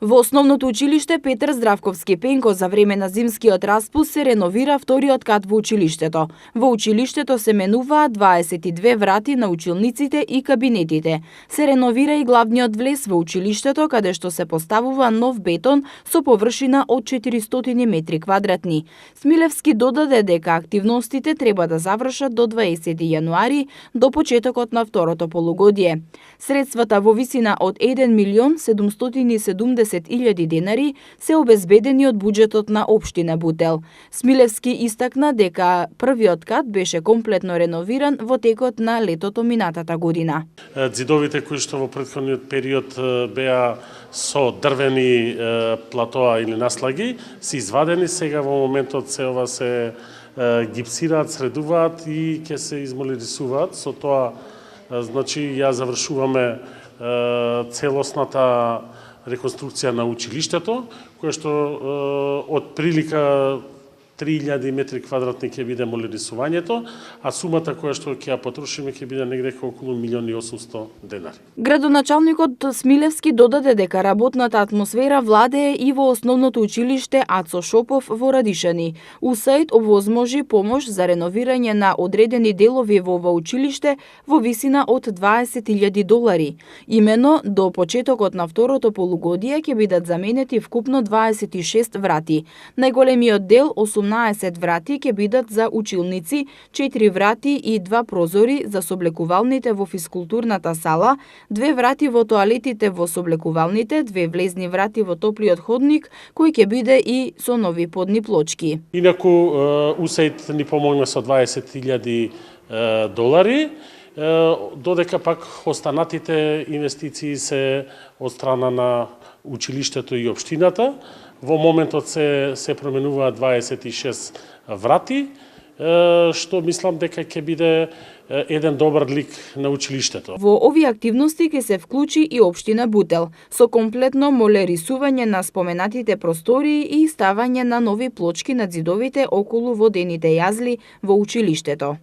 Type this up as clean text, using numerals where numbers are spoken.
Во основното училиште Петар Здравковски Пенко за време на зимскиот распуст се реновира вториот кат во училиштето. Во училиштето се менуваат 22 врати на училниците и кабинетите. Се реновира и главниот влез во училиштето, каде што се поставува нов бетон со површина од 400 метри квадратни. Смилевски додаде дека активностите треба да завршат до 20 јануари, до почетокот на второто полугодие. Средствата во висина од 1.770.000 денари се обезбедени од буџетот на општина Бутел. Смилевски истакна дека првиот кат беше комплетно реновиран во текот на летото минатата година. Ѕидовите кои што во претходниот период беа со дрвени платоа или наслаги се извадени, сега во моментот се гипсираат, средуваат и ќе се измолирисуваат. Со тоа значи ја завршуваме целосната реконструкција на училиштето, кое што од прилика 3000 метри квадратни ќе биде молирисувањето, а сумата која што ќе ја потрошиме ќе биде негде околу 1.800.000 денари. Градоначалникот Смилевски додаде дека работната атмосфера владее и во основното училиште Ацо Шопов во Радишани. УСАИД овозможи помош за реновирање на одредени делови во ова училиште во висина од $20.000. Имено до почетокот на второто полугодие ќе бидат заменети вкупно 26 врати. Најголемиот дел 18 врати ќе бидат за училници, 4 врати и 2 прозори за соблекувалните во физкултурната сала, 2 врати во тоалетите во соблекувалните, 2 влезни врати во топлиот ходник, кој ќе биде и со нови подни плочки. Инаку УСАИД ни помогна со $20.000, додека пак останатите инвестиции се од страна на училиштето и општината. Во моментот се променуваат 26 врати, што мислам дека ќе биде еден добар лик на училиштето. Во овие активности ќе се вклучи и општина Бутел, со комплетно молерисување на споменатите простории и ставање на нови плочки на ѕидовите околу водените јазли во училиштето.